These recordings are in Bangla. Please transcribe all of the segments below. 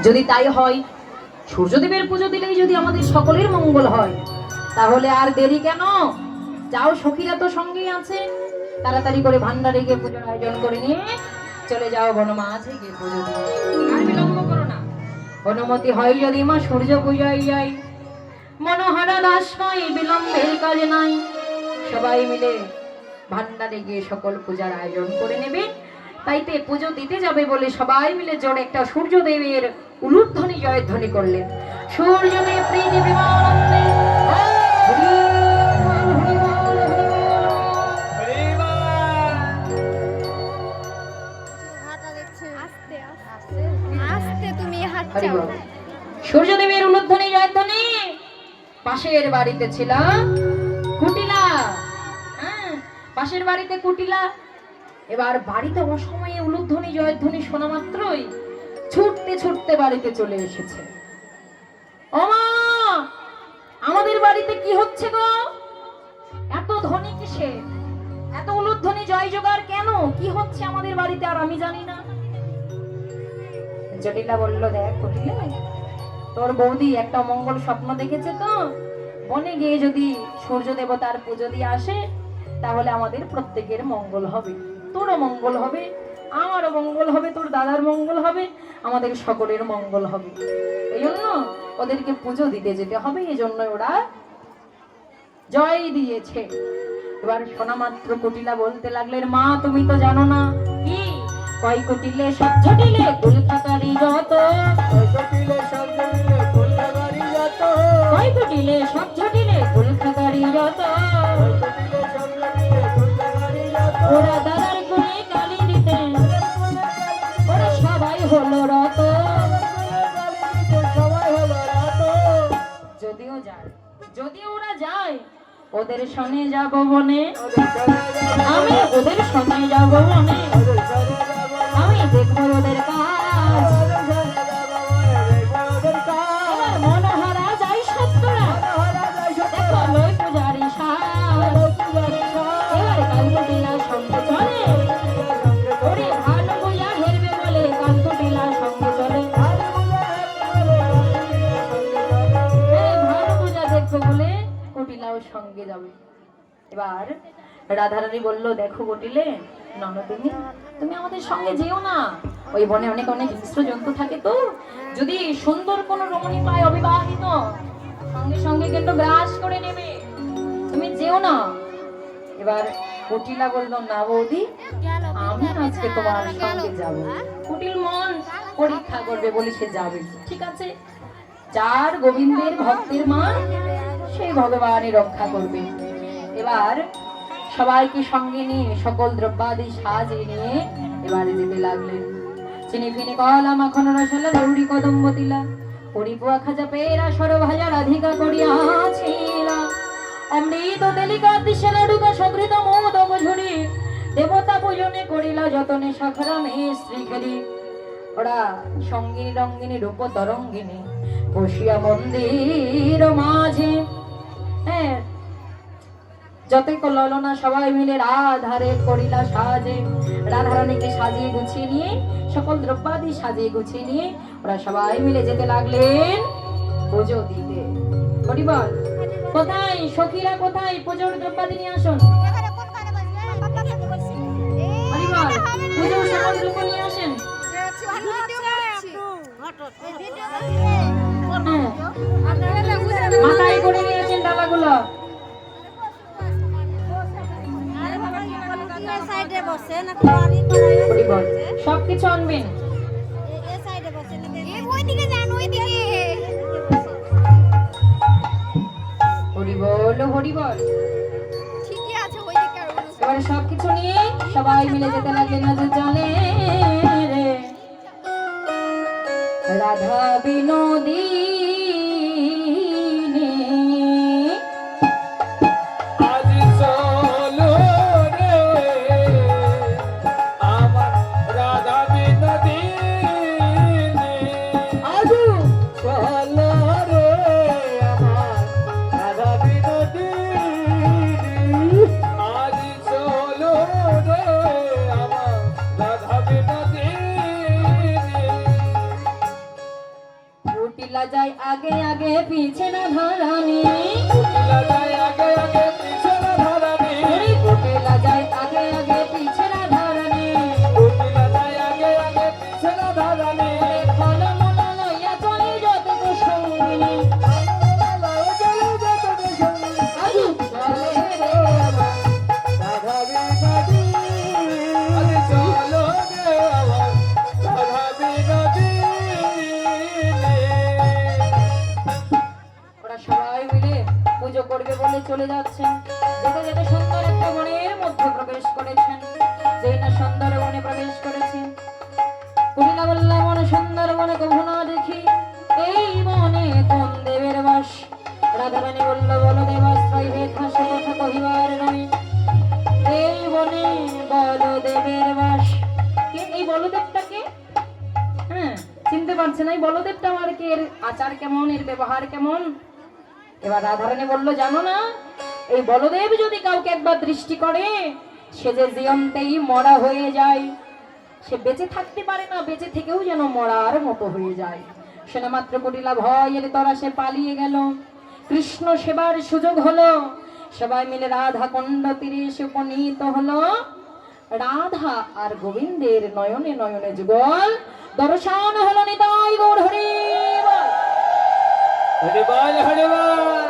যদি তাই হয়, সূর্যদেবের পুজো দিলেই যদি আমাদের সকলের মঙ্গল হয়, তাহলে আর দেরি কেন? যাও, সখীরা তো সঙ্গেই আছে, তাড়াতাড়ি করে ভান্ডারে গিয়ে পুজোর আয়োজন করে নিয়ে চলে যাও বনমাঝে গিয়ে পুজো দিয়ে। আর বিলম্ব করো না। অনুমতি হয় যদি মা সূর্য পূজায় যাই, মনোহরা দাস নয়, বিলম্বের কাজ নাই। সবাই মিলে ভান্ডারে গিয়ে সকল পূজার আয়োজন করে নেবে। তাইতে পুজো দিতে যাবে বলে সবাই মিলে জোরে একটা সূর্যদেবের উলুধ্বনি জয়ধ্বনি করলেন। সূর্যদেব পৃথিবীমানন্দে সূর্যদেবের উলুধ্বনি জয়ধ্বনি। পাশের বাড়িতে ছিল কুটিলা, পাশের বাড়িতে কুটিলা। এবার বাড়িতে অসময়ে উলুধ্বনি জয়ধ্বনি শোনা মাত্রই ছুটতে ছুটতে বাড়িতে চলে এসেছে। ওমা, আমাদের বাড়িতে কি হচ্ছে গো? এত ধ্বনি কিসে? এত উলুধ্বনি জয় জোগাড় কেন? কি হচ্ছে আমাদের বাড়িতে আর আমি জানি না। জটিলা বলল, দেখ কুটিলা, তোর বৌদি একটা মঙ্গল স্বপ্ন দেখেছে তো, বনে গিয়ে যদি সূর্য দেবতার পুজো দিয়ে আসে তাহলে আমাদের প্রত্যেকের মঙ্গল হবে, তোরও মঙ্গল হবে, আমারও মঙ্গল হবে, তোর দাদার মঙ্গল হবে, আমাদের সকলের মঙ্গল হবে। এই জন্য ওদেরকে পুজো দিতে যেতে হবে, এই জন্য ওরা জয় দিয়েছে। এবার শোনা মাত্র কুটিলা বলতে লাগলেন, মা তুমি তো জানো না কি, কয় কুটিলে সব ঝটিলে কুলখাকারি যত, কয় কুটিলে সব ঝটিলে কুলখাকারি যত, কয় কুটিলে সব ঝটিলে কুলখাকারি যত, ওরা দাদার গুণে গালি দিতে ওরা সবাই হলো রত, সবাই হলো রত। যদিও যায়, যদিও ওরা যায়, ওদের সঙ্গে যাব বনে, আমি ওদের সঙ্গে যাব বনে, আমি দেখবো ওদের কাজ, মনোহরা যাই সত্যরা, দেখো লই পূজারি সাজ, এবার কালকুটিলার সঙ্গে চলে, ওরে ভালো পূজা হেরবে বলে কালকুটিলার সঙ্গে চলে, ভালো পূজা দেখবো বলে কুটিলাও সঙ্গে যাবে। এবার রাধারানী বলল, দেখো কুটিলে, ননদিনী তুমি আমাদের সঙ্গে যেও না, ওই বনে অনেক অনেক হিংস্র জন্তু থাকে, তো যদি সুন্দর কোন রমণী পায় অবিবাহিত, সঙ্গে সঙ্গে কিন্তু গ্রাস করে নেবে, তুমি যেও না। এবার কুটিলা বলল, না বৌদি, আমি আজকে তোমার সঙ্গে যাব। কুটিল মন পরীক্ষা করবে বলে সে যাবে, ঠিক আছে, যার গোবিন্দের ভক্তের মান সেই ভগবানই রক্ষা করবে। এবার সবাইকে সঙ্গে নিয়ে সকল দ্রব্যাদি সাজিয়ে নিয়ে এবারে যেতে লাগলেন। চিনি ফিনি কলা মাখন রসলা দেউড়ি কদম্ব তিলা পরিপুয়া খাজা পেরা সর ভাজা রাধিকা করিয়াছিলা অমৃত তেলিকা দিশে লাডুকা সঘৃত মোদক ঝুড়ি দেবতা পূজনে করিলা যতনে সাখরামে শ্রীখেরি। ওরা সঙ্গিনী রঙ্গিনী রূপ তরঙ্গিনী বসিয়া মন্দির মাঝে, হ্যাঁ, যতই ললনা সবাই মিলে রাধারে করিলা সাজে, রাধারানীকে সাজিয়ে গুছিয়ে নিয়ে সকল দ্রব্যাদি সাজিয়ে গুছিয়ে নিয়ে ওরা সবাই মিলে যেতে লাগলেন পুজো দিতে। হরিবল, কোথায় সখীরা, কোথায় পুজোর দ্রব্যাদি নিয়ে আসুন। হরিবল, পুজোর সকল দ্রব্য নিয়ে আসেন। মাথায় করে নিয়ে আসেন ডালাগুলো। সবকিছু আনবেন। হরিবল হরিবল, এবারে সবকিছু নিয়ে সবাই মিলে যেতে লাগলেন নজর জলে রে রাধা বিনোদী কুটিলা যায় আগে আগে পিছে না ধরানি কুটিলা যায় আগে আগে পিছে না ধরানি কুটিলা যায় আগে আগে পিছে না ধরানি কুটিলা যায় আগে আগে পিছে না ধরানি ফল মূল লইয়া চলে যত সঙ্গিনী আজু চলে রে আমার রাধা বিনোদী আরে চলো রে আমার রাধা বিনোদী ওরা সবাই মিলে পুজো করবে বলে চলে যাচ্ছেন। যেতে যেতে সুন্দর একটা বনের মধ্যে প্রবেশ করেছেন। যেই না সুন্দর বনে প্রবেশ করেছেন, কুটিলা বলল মনে সুন্দর বনে কভু না দেখি, এই বনে কোন দেবের বাস? রাধারানী বলল বলদেবাশ্রয় হে খাসে কথা কহিবার নয়, এই বনে বলদেবের বাস। কে এই বলদেবটাকে? হ্যাঁ, চিনতে পারছে না এই বলদেবটা আমার কে? এর আচার কেমন, এর ব্যবহার কেমন? এবার রাধারানী বলল জানো না, এই বলদেব যদি কাউকে একবার দৃষ্টি করে সে যে জীবনতেই মরা হয়ে যায়, সে বেঁচে থাকতে পারে না, বেঁচে থেকেও যেন মরার মতো হয়ে যায়। শোনা মাত্র কুটিলা ভয়ের তরা সে পালিয়ে গেল। কৃষ্ণ সেবার সুযোগ হলো, সবাই মিলে রাধা কুণ্ড তীরে এসে উপনীত হলো। রাধা আর গোবিন্দের নয়নে নয়নে যুগল দর্শন হলো। নিতাই গৌর হরি বল। হরি বল হরি বল।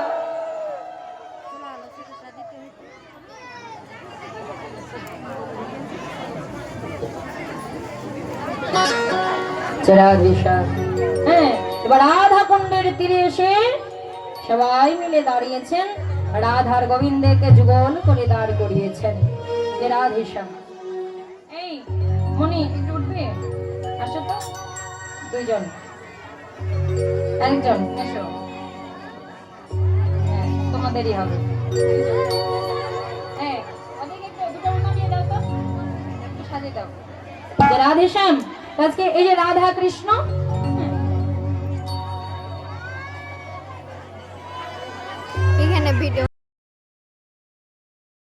হ্যাঁ, এবার রাধা কুণ্ডের তীরে এসে সবাই মিলে দাঁড়িয়েছেন। রাধার গোবিন্দকে যুগল করে দাঁড় করিয়েছেন। যে রাধেশ্যাম, এই মনি একটু উঠবে, আসো তো দুইজন, একজন এসো, হ্যাঁ, তোমাদেরই হবে। হ্যাঁ, ওদেরকে একটু দুটো উন্না দিয়ে দাও তো, একটু সাজিয়ে দাও। যে রাধেশ্যাম, আজকে এই যে রাধা কৃষ্ণ, এখানে ভিডিও